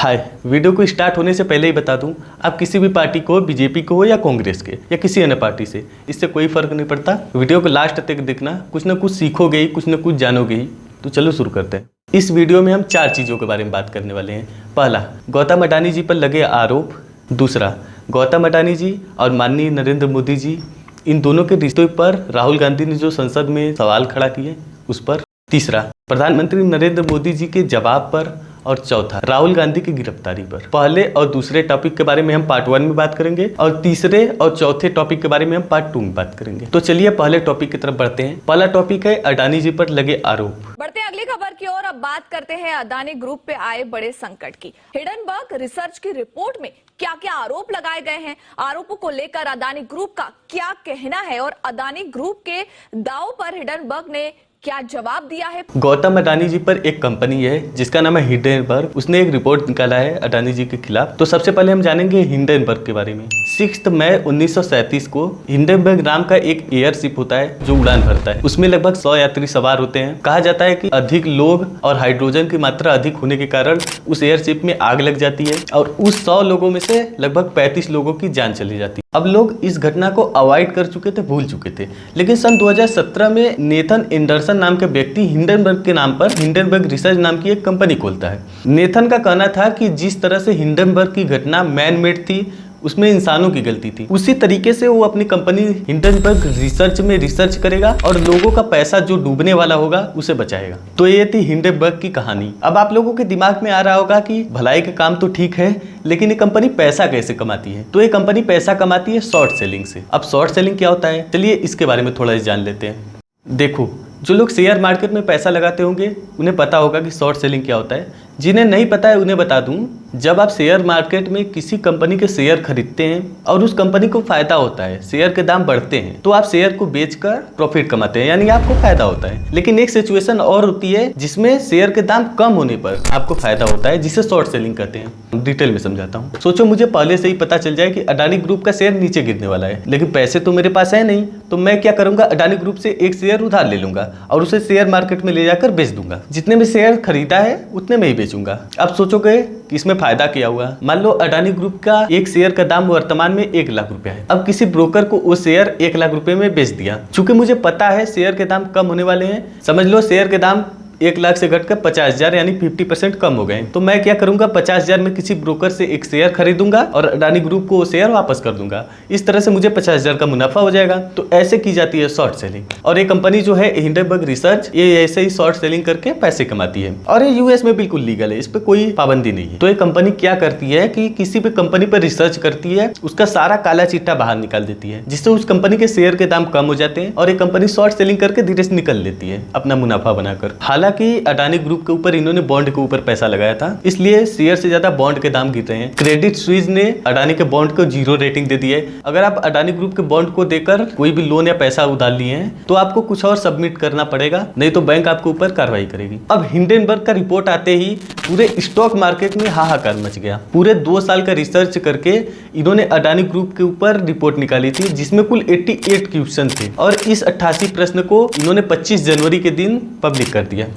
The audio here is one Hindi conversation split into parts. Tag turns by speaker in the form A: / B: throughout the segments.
A: हाय, वीडियो को स्टार्ट होने से पहले ही बता दूं, आप किसी भी पार्टी को, बीजेपी को हो या कांग्रेस के या किसी अन्य पार्टी से, इससे कोई फर्क नहीं पड़ता। वीडियो को लास्ट तक देखना, कुछ ना कुछ सीखोगे ही, कुछ ना कुछ जानोगे ही। तो चलो शुरू करते हैं। इस वीडियो में हम 4 चीज़ों के बारे में बात करने वाले हैं। पहला, गौतम अडानी जी पर लगे आरोप। दूसरा, गौतम अडानी जी और माननीय नरेंद्र मोदी जी, इन दोनों के रिश्तों पर राहुल गांधी ने जो संसद में सवाल खड़ा किए उस पर। तीसरा, प्रधानमंत्री नरेंद्र मोदी जी के जवाब पर। और चौथा, राहुल गांधी की गिरफ्तारी पर। पहले और दूसरे टॉपिक के बारे में हम पार्ट 1 में बात करेंगे और तीसरे और चौथे टॉपिक के बारे में हम पार्ट 2 में बात करेंगे। तो चलिए पहले टॉपिक की तरफ बढ़ते हैं। पहला टॉपिक है अडानी जी पर लगे आरोप।
B: बढ़ते हैं अगली खबर की ओर। अब बात करते हैं अडानी ग्रुप पे आए बड़े संकट की। हिडनबर्ग रिसर्च की रिपोर्ट में क्या क्या आरोप लगाए गए हैं, आरोपों को लेकर अडानी ग्रुप का क्या कहना है और अडानी ग्रुप के दाव पर हिडनबर्ग ने क्या जवाब दिया है।
A: गौतम अडानी जी पर एक कंपनी है जिसका नाम है हिंडनबर्ग, उसने एक रिपोर्ट निकाला है अडानी जी के खिलाफ। तो सबसे पहले हम जानेंगे हिंडनबर्ग के बारे में। 6 मई 1937 को हिंडनबर्ग नाम का एक एयरशिप होता है जो उड़ान भरता है। उसमें लगभग 100 यात्री सवार होते हैं। कहा जाता है कि अधिक लोग और हाइड्रोजन की मात्रा अधिक होने के कारण उस एयरशिप में आग लग जाती है और उस 100 लोगों में से लगभग 35 लोगों की जान चली जाती है। अब लोग इस घटना को अवॉइड कर चुके थे, भूल चुके थे, लेकिन सन 2017 में नेथन एंडरसन नाम के व्यक्ति हिंडनबर्ग के नाम पर हिंडनबर्ग रिसर्च नाम की एक कंपनी खोलता है। नेथन का कहना था कि जिस तरह से हिंडनबर्ग की घटना मैन मेड थी, उसमें इंसानों की गलती थी, उसी तरीके से वो अपनी कंपनी हिंडनबर्ग रिसर्च में रिसर्च करेगा और लोगों का पैसा जो डूबने वाला होगा उसे बचाएगा। तो ये थी हिंडनबर्ग की कहानी। अब आप लोगों के दिमाग में आ रहा होगा कि भलाई का काम तो ठीक है, लेकिन ये कंपनी पैसा कैसे कमाती है। तो ये कंपनी पैसा कमाती है शॉर्ट सेलिंग से। अब शॉर्ट सेलिंग क्या होता है, चलिए इसके बारे में थोड़ा जान लेते हैं। देखो, जो लोग शेयर मार्केट में पैसा लगाते होंगे उन्हें पता होगा कि शॉर्ट सेलिंग क्या होता है। जिन्हें नहीं पता है उन्हें बता दूं, जब आप शेयर मार्केट में किसी कंपनी के शेयर खरीदते हैं और उस कंपनी को फायदा होता है, शेयर के दाम बढ़ते हैं, तो आप शेयर को बेचकर प्रॉफिट कमाते हैं, यानी आपको फायदा होता है। लेकिन एक सिचुएशन और होती है जिसमें शेयर के दाम कम होने पर आपको फायदा होता है, जिसे शॉर्ट सेलिंग कहते हैं। डिटेल में समझाता हूँ। सोचो मुझे पहले से ही पता चल जाए कि अडानी ग्रुप का शेयर नीचे गिरने वाला है, लेकिन पैसे तो मेरे पास है नहीं, तो मैं क्या करूंगा, अडानी ग्रुप से एक शेयर उधार ले लूंगा और उसे शेयर मार्केट में ले जाकर बेच दूंगा। जितने में शेयर खरीदा है उतने में ही बेचूंगा। अब सोचोगे कि इसमें फायदा क्या हुआ। मान लो अडानी ग्रुप का एक शेयर का दाम वर्तमान में 1 लाख रुपया है। अब किसी ब्रोकर को वो शेयर 1 लाख रुपए में बेच दिया। चूंकि मुझे पता है शेयर के दाम कम होने वाले हैं, समझ लो शेयर के दाम 1 लाख से घटकर 50,000 यानी 50% कम हो गए। तो मैं क्या करूंगा, 50,000 में किसी ब्रोकर से एक शेयर खरीदूंगा और अडानी ग्रुप को वो शेयर वापस कर दूंगा। इस तरह से मुझे 50,000 का मुनाफा हो जाएगा। तो ऐसे की जाती है शॉर्ट सेलिंग। और ये कंपनी जो है हिंडनबर्ग रिसर्च, ये ऐसे ही शॉर्ट सेलिंग करके पैसे कमाती है और ये यूएस में बिल्कुल लीगल है, इस पर कोई पाबंदी नहीं है। तो ये कंपनी क्या करती है कि किसी भी कंपनी पर रिसर्च करती है, उसका सारा काला चिट्ठा बाहर निकाल देती है, जिससे उस कंपनी के शेयर के दाम कम हो जाते हैं और ये कंपनी शॉर्ट सेलिंग करके धीरे से निकल लेती है अपना मुनाफा बनाकर। हालांकि अडानी ग्रुप के ऊपर इन्होंने बॉन्ड के ऊपर पैसा लगाया था, इसलिए शेयर से ज्यादा बॉन्ड के दाम गिर रहे हैं। क्रेडिट स्विस ने अडानी के बॉन्ड को 0 रेटिंग दे दी है। अगर आप अडानी ग्रुप के बॉन्ड को देकर कोई भी लोन या पैसा उधार लिए हैं तो आपको कुछ और सबमिट करना पड़ेगा, नहीं तो बैंक आपके ऊपर कार्रवाई करेगी। अब हिंडनबर्ग का रिपोर्ट आते ही पूरे स्टॉक मार्केट में हाहाकार मच गया। पूरे 2 साल का रिसर्च करके इन्होंने अडानी ग्रुप के ऊपर रिपोर्ट निकाली थी, जिसमें कुल 88 क्वेश्चन थे और इस 88 प्रश्न को इन्होंने 25 जनवरी के दिन पब्लिक कर दिया।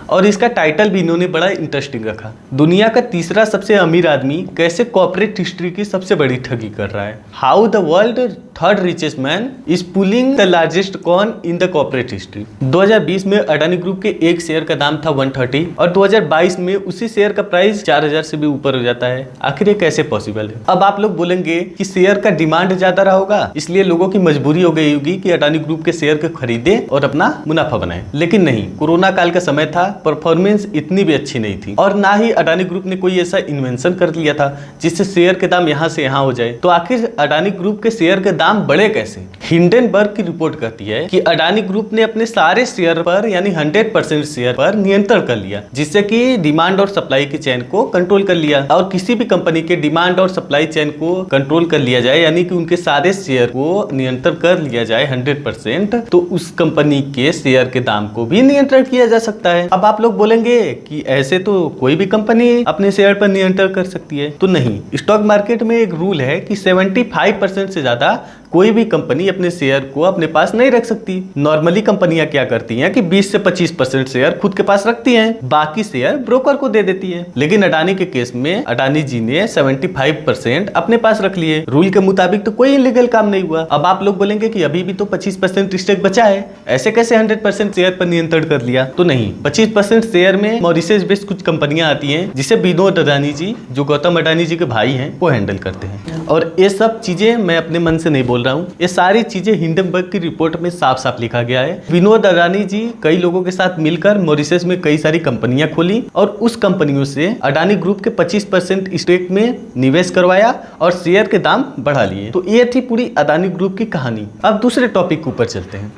A: और इसका टाइटल भी इन्होंने बड़ा इंटरेस्टिंग रखा, दुनिया का तीसरा सबसे अमीर आदमी कैसे कॉर्पोरेट हिस्ट्री की सबसे बड़ी ठगी कर रहा है। How the world third richest man is pulling the largest coin in the corporate history. 2020 में अडानी ग्रुप के एक शेयर का दाम था 130 और 2022 में उसी शेयर का प्राइस 4,000 से भी ऊपर हो जाता है। आखिर ये कैसे पॉसिबल है। अब आप लोग बोलेंगे कि शेयर का डिमांड ज्यादा रहा होगा, इसलिए लोगों की मजबूरी हो गई होगी कि अडानी ग्रुप के शेयर को खरीदे और अपना मुनाफा बनाए। लेकिन नहीं, कोरोना काल का समय था, परफॉर्मेंस इतनी भी अच्छी नहीं थी और ना ही अडानी ग्रुप ने कोई ऐसा इन्वेंशन कर लिया था जिससे शेयर के दाम यहाँ से यहाँ हो जाए। तो आखिर अडानी ग्रुप के शेयर के दाम बढ़े कैसे। हिंडनबर्ग की रिपोर्ट कहती है कि अडानी ग्रुप ने अपने सारे शेयर पर यानी 100% शेयर पर नियंत्रण कर लिया, जिससे कि डिमांड और सप्लाई की चेन को कंट्रोल कर लिया। और किसी भी कंपनी के डिमांड और सप्लाई चेन को कंट्रोल कर लिया जाए, यानी कि उनके सारे शेयर को नियंत्रण कर लिया जाए 100%, तो उस कंपनी के शेयर के दाम को भी नियंत्रण किया जा सकता है। अब आप लोग बोलेंगे कि ऐसे तो कोई भी कंपनी अपने शेयर पर नियंत्रण कर सकती है, तो नहीं। स्टॉक मार्केट में एक रूल है कि 75% से ज्यादा कोई भी कंपनी अपने शेयर को अपने पास नहीं रख सकती। नॉर्मली कंपनियां क्या करती हैं कि 20 से 25% शेयर खुद के पास रखती हैं, बाकी शेयर ब्रोकर को दे देती है। लेकिन अडानी के केस में अडानी जी ने 75% अपने पास रख लिए। रूल के मुताबिक तो कोई इलीगल काम नहीं हुआ। अब आप लोग बोलेंगे कि अभी भी तो 25% स्टेक बचा है, ऐसे कैसे 100% शेयर पर नियंत्रण कर लिया? तो नहीं, 25% शेयर में मॉरिशस बेस्ड कुछ कंपनियां आती हैं जिसे विनोद अडानी जी, जो गौतम अडानी जी के भाई हैं, वो हैंडल करते हैं। और ये सब चीजें मैं अपने मन से नहीं बोल रहा हूँ, ये सारी चीजें हिंडनबर्ग की रिपोर्ट में साफ साफ लिखा गया है। विनोद अडानी जी कई लोगों के साथ मिलकर मॉरिशस में कई सारी कंपनियां खोली और उस कंपनियों से अडानी ग्रुप के 25% स्टेक में निवेश करवाया और शेयर के दाम बढ़ा लिए। तो ये थी पूरी अडानी ग्रुप की कहानी। अब दूसरे टॉपिक के ऊपर चलते हैं।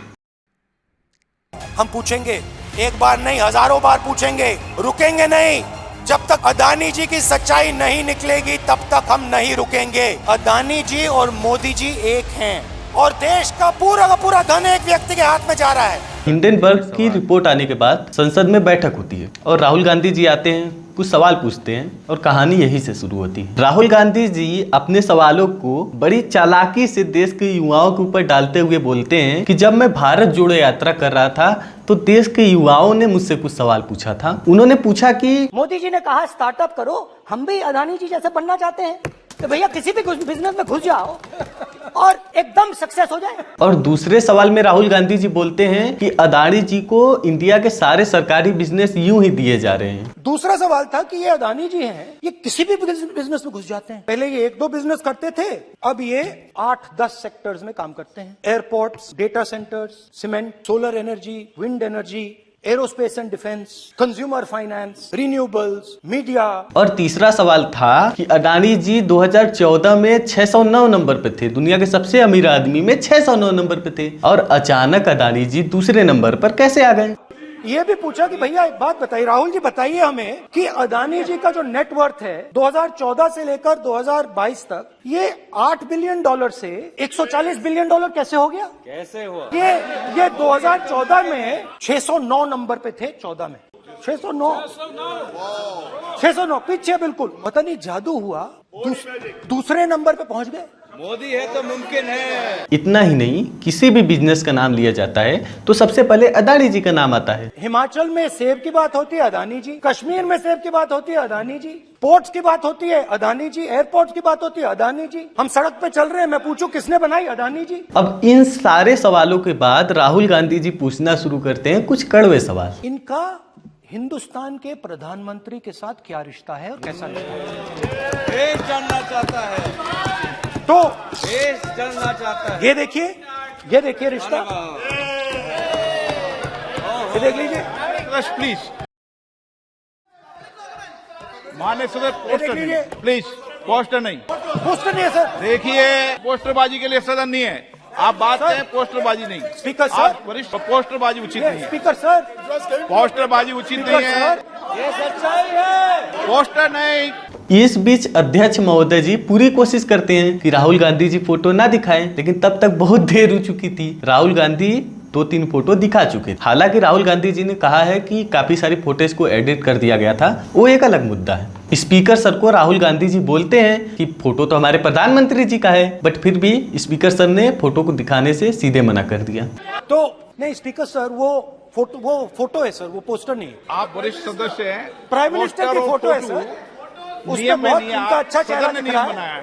C: हम पूछेंगे, एक बार नहीं हजारों बार पूछेंगे, रुकेंगे नहीं। जब तक अडानी जी की सच्चाई नहीं निकलेगी तब तक हम नहीं रुकेंगे। अडानी जी और मोदी जी एक हैं और देश का पूरा धन एक व्यक्ति के हाथ में जा रहा है।
A: हिंडनबर्ग की रिपोर्ट आने के बाद संसद में बैठक होती है और राहुल गांधी जी आते हैं, कुछ सवाल पूछते हैं और कहानी यही से शुरू होती है। राहुल गांधी जी अपने सवालों को बड़ी चालाकी से देश के युवाओं के ऊपर डालते हुए बोलते हैं कि जब मैं भारत जोड़ो यात्रा कर रहा था तो देश के युवाओं ने मुझसे कुछ सवाल पूछा था। उन्होंने पूछा कि
D: मोदी जी ने कहा स्टार्टअप करो, हम भी अडानी जी जैसे बनना चाहते हैं, तो भैया किसी भी बिजनेस में घुस जाओ और एकदम सक्सेस हो जाए।
A: और दूसरे सवाल में राहुल गांधी जी बोलते हैं कि अडानी जी को इंडिया के सारे सरकारी बिजनेस यूं ही दिए जा रहे हैं।
C: दूसरा सवाल था कि ये अडानी जी हैं, ये किसी भी बिजनेस में घुस जाते हैं। पहले ये 1-2 बिजनेस करते थे, अब ये 8-10 सेक्टर्स में काम करते हैं। Airports, data centres, cement, solar energy, wind energy, aerospace and defence, consumer finance, renewables, media.
A: और तीसरा सवाल था कि अडानी जी 2014 में 609 नंबर पे थे, दुनिया के सबसे अमीर आदमी में 609 नंबर पे थे, और अचानक अडानी जी दूसरे नंबर पर कैसे आ गए?
C: ये भी पूछा कि भैया एक बात बताइए, राहुल जी बताइए हमें कि अडानी जी का जो नेटवर्थ है 2014 से लेकर 2022 तक, ये $8 बिलियन से $140 बिलियन कैसे हो गया? कैसे हुआ? ये 2014 में 609 नंबर पे थे, 14 में 609 पीछे बिल्कुल, पता नहीं जादू हुआ, दूसरे नंबर पे पहुंच गए।
E: मोदी है तो मुमकिन है।
A: इतना ही नहीं, किसी भी बिजनेस का नाम लिया जाता है तो सबसे पहले अडानी जी का नाम आता है।
C: हिमाचल में सेब की बात होती है, अडानी जी। कश्मीर में सेब की बात होती है, अडानी जी। पोर्ट्स की बात होती है, अडानी जी। एयरपोर्ट्स की बात होती है, अडानी जी। हम सड़क पे चल रहे हैं, मैं पूछूं किसने बनाई? अडानी जी।
A: अब इन सारे सवालों के बाद राहुल गांधी जी पूछना शुरू करते हैं कुछ कड़वे सवाल।
C: इनका हिंदुस्तान के प्रधानमंत्री के साथ क्या रिश्ता है और कैसा रिश्ता है?
E: देश जानना चाहता है,
C: तो
E: देश जानना चाहता है।
C: ये देखिए रिश्ता, ये देख लीजिए
E: प्लीज, माननीय सदस्य पोस्टर नहीं, प्लीज पोस्टर नहीं,
C: पोस्टर नहीं है सर।
E: देखिए पोस्टरबाजी के लिए सदन नहीं है, आप बात करें पोस्टरबाजी नहीं।
C: स्पीकर सर,
E: आप वरिष्ठ, पोस्टरबाजी उचित नहीं है।
C: स्पीकर सर,
E: पोस्टरबाजी उचित नहीं है,
C: ये सच्चाई है,
E: पोस्टर नहीं।
A: इस बीच अध्यक्ष महोदय जी पूरी कोशिश करते हैं कि राहुल गांधी जी फोटो ना दिखाएं, लेकिन तब तक बहुत देर हो चुकी थी। राहुल गांधी 2-3 फोटो दिखा चुके थे। हालांकि राहुल गांधी जी ने कहा है कि काफी सारी फोटोज को एडिट कर दिया गया था, वो एक अलग मुद्दा है। स्पीकर सर को राहुल गांधी जी बोलते हैं कि फोटो तो हमारे प्रधानमंत्री जी का है, बट फिर भी स्पीकर सर ने फोटो को दिखाने से सीधे मना कर दिया।
C: तो नहीं स्पीकर सर, वो फोटो है सर, वो पोस्टर नहीं है।
E: आप वरिष्ठ सदस्य हैं,
C: प्राइम मिनिस्टर की फोटो है सर, उसमें बहुत उनका अच्छा चेहरा दिख रहा है।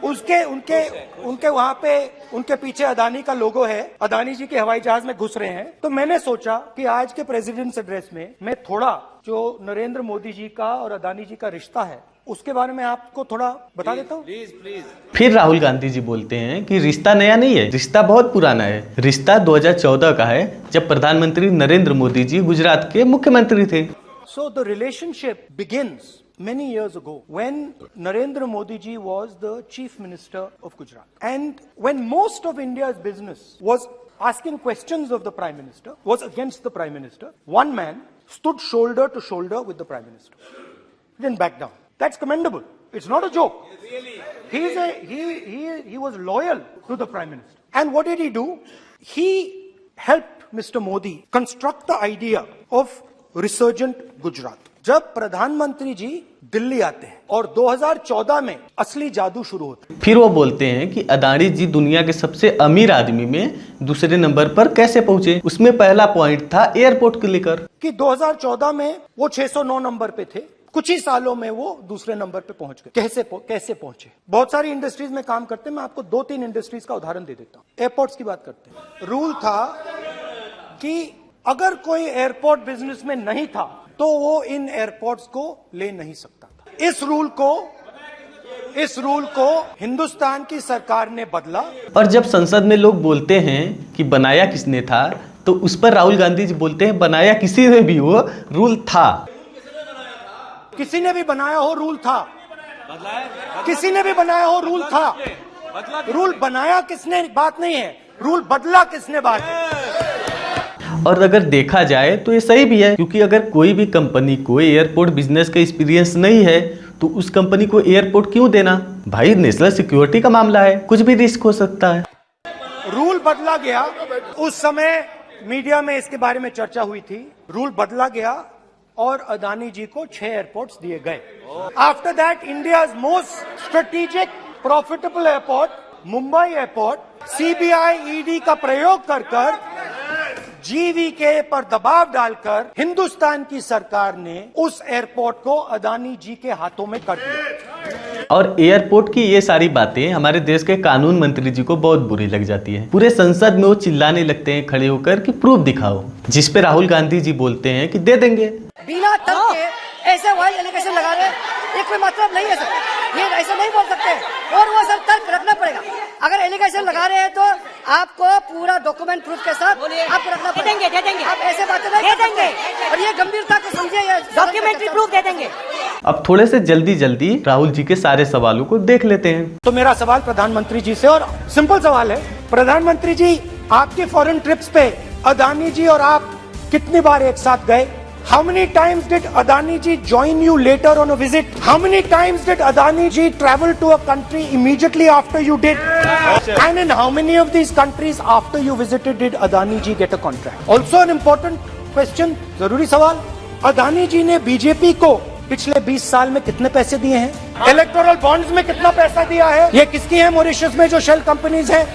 C: उनके वहां पे उनके पीछे अडानी का लोगो है, अडानी जी के हवाई जहाज में घुस रहे हैं। तो मैंने सोचा कि आज के प्रेसिडेंट्स एड्रेस में मैं थोड़ा जो नरेंद्र मोदी जी का और अडानी जी का रिश्ता है उसके बारे में आपको थोड़ा बता देता हूँ।
A: फिर राहुल गांधी जी बोलते हैं कि रिश्ता नया नहीं है, रिश्ता बहुत पुराना है। रिश्ता 2014 का है, जब प्रधानमंत्री नरेंद्र मोदी जी गुजरात के मुख्यमंत्री थे।
C: So the relationship begins many years ago when Narendra Modi ji was the chief minister of Gujarat, and when most of India's business was asking questions of the prime minister, was against the prime minister, one man stood shoulder to shoulder with the prime minister. He didn't back down. That's commendable. It's not a joke. He was loyal to the prime minister. And what did he do? He helped Mr. Modi construct the idea of resurgent Gujarat. जब प्रधानमंत्री जी दिल्ली आते हैं और 2014 में असली जादू शुरू होता है।
A: फिर वो बोलते हैं कि अदानी जी दुनिया के सबसे अमीर आदमी में दूसरे नंबर पर कैसे पहुंचे। उसमें पहला पॉइंट था एयरपोर्ट को लेकर
C: कि 2014 में वो 609 नंबर पे थे, कुछ ही सालों में वो दूसरे नंबर पे पहुंच गए। कैसे पहुंचे? बहुत सारी इंडस्ट्रीज में काम करते हैं, मैं आपको 2-3 इंडस्ट्रीज का उदाहरण दे देता हूं। एयरपोर्ट्स की बात करते हैं। रूल था कि अगर कोई एयरपोर्ट बिजनेस में नहीं था तो वो इन एयरपोर्ट्स को ले नहीं सकता था। इस रूल को हिंदुस्तान की सरकार ने बदला।
A: और जब संसद में लोग बोलते हैं कि बनाया किसने था, तो उस पर राहुल गांधी जी बोलते हैं बनाया किसी ने भी हो, रूल था।
C: किसी ने भी बनाया हो, रूल था। किसी ने भी बनाया हो, रूल था। रूल बनाया किसने बात नहीं है, रूल बदला किसने बात है।
A: और अगर देखा जाए तो ये सही भी है, क्योंकि अगर कोई भी कंपनी को एयरपोर्ट बिजनेस का एक्सपीरियंस नहीं है तो उस कंपनी को एयरपोर्ट क्यों देना? भाई नेशनल सिक्योरिटी का मामला है, कुछ भी रिस्क हो सकता है।
C: रूल बदला गया। उस समय मीडिया में इसके बारे में चर्चा हुई थी। रूल बदला गया और अदानी जी को 6 एयरपोर्ट्स दिए गए। After that India's most strategic profitable airport Mumbai airport CBI ED का प्रयोग कर जीवीके पर दबाव डालकर हिंदुस्तान की सरकार ने उस एयरपोर्ट को अदानी जी के हाथों में कर दिया।
A: और एयरपोर्ट की ये सारी बातें हमारे देश के कानून मंत्री जी को बहुत बुरी लग जाती है। पूरे संसद में वो चिल्लाने लगते हैं खड़े होकर कि प्रूफ दिखाओ, जिस पे राहुल गांधी जी बोलते हैं कि दे देंगे।
D: बिना तर्क के ऐसे वाइल्ड एलिगेशन लगा रहे, ये कोई मतलब नहीं है सर, ये ऐसे नहीं बोल सकते। और वो सर तर्क रखना पड़ेगा। अगर एलिगेशन लगा रहे हैं तो आपको पूरा डॉक्यूमेंट प्रूफ के साथ आपको रखना पड़ेगा। दे देंगे। आप ऐसे बातें नहीं कर देंगे और ये गंभीरता को समझिए, डॉक्यूमेंट्री प्रूफ दे देंगे।
A: अब थोड़े से जल्दी राहुल जी के सारे सवालों को देख लेते हैं।
C: तो मेरा सवाल प्रधानमंत्री जी से, और सिंपल सवाल है, प्रधानमंत्री जी आपके फॉरेन ट्रिप्स पे अदानी जी और आप कितनी बार एक साथ गए? How many times did Adani ji join you later on a visit? How many times did Adani ji travel to a country immediately after you did? And in how many of these countries after you visited did Adani ji get a contract? Also an important question, जरूरी सवाल, अदानी जी ने बीजेपी को पिछले 20 साल में कितने पैसे दिए हैं? इलेक्टोरल बॉन्ड्स में कितना पैसा दिया है? ये किसकी है? मॉरिशस में जो शेल कंपनीज हैं,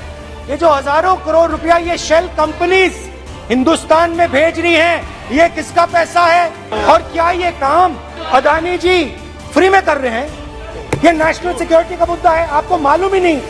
C: ये जो हजारों करोड़ रुपया ये शेल कंपनीज हिंदुस्तान में भेज रही हैं, ये किसका पैसा है? और क्या ये काम अदानी जी फ्री में कर रहे हैं? ये नेशनल सिक्योरिटी का मुद्दा है, आपको मालूम ही नहीं।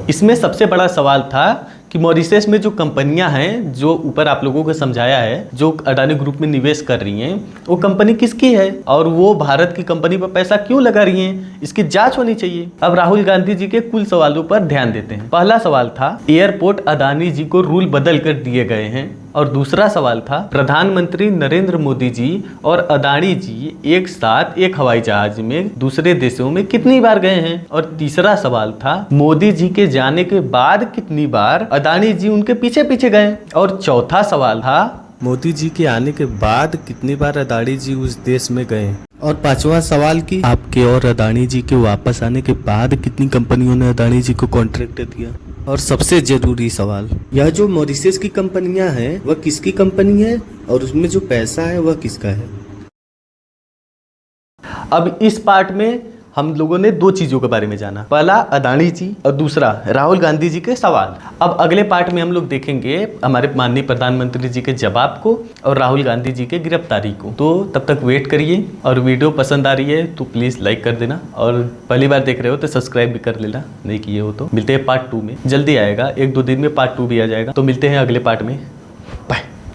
A: इसमें सबसे बड़ा सवाल था कि मॉरिशस में जो कंपनियां हैं, जो ऊपर आप लोगों को समझाया है, जो अडानी ग्रुप में निवेश कर रही हैं, वो कंपनी किसकी है और वो भारत की कंपनी पर पैसा क्यों लगा रही हैं, इसकी जांच होनी चाहिए। अब राहुल गांधी जी के कुल सवालों पर ध्यान देते हैं। पहला सवाल था एयरपोर्ट अदानी जी को रूल बदल कर दिए गए हैं, और दूसरा सवाल था प्रधानमंत्री नरेंद्र मोदी जी और अदानी जी एक साथ एक हवाई जहाज में दूसरे देशों में कितनी बार गए हैं, और तीसरा सवाल था मोदी जी के जाने के बाद कितनी बार अदानी जी उनके पीछे पीछे गए, और चौथा सवाल था
F: मोदी जी के आने के बाद कितनी बार अदानी जी उस देश में गए, और पांचवा सवाल की आपके और अदानी जी के वापस आने के बाद कितनी कंपनियों ने अदानी जी को कॉन्ट्रैक्ट दिया, और सबसे जरूरी सवाल, यह जो मॉरिशस की कंपनियां हैं वह किसकी कंपनी है और उसमें जो पैसा है वह किसका है।
A: अब इस पार्ट में हम लोगों ने 2 चीजों के बारे में जाना, पहला अदानी जी और दूसरा राहुल गांधी जी के सवाल। अब अगले पार्ट में हम लोग देखेंगे हमारे माननीय प्रधानमंत्री जी के जवाब को और राहुल गांधी जी के गिरफ्तारी को। तो तब तक वेट करिए, और वीडियो पसंद आ रही है तो प्लीज लाइक कर देना, और पहली बार देख रहे हो तो सब्सक्राइब भी कर लेना, नहीं किए हो तो। मिलते हैं पार्ट 2 में, जल्दी आएगा, 1-2 दिन में पार्ट 2 भी आ जाएगा। तो मिलते हैं अगले पार्ट में।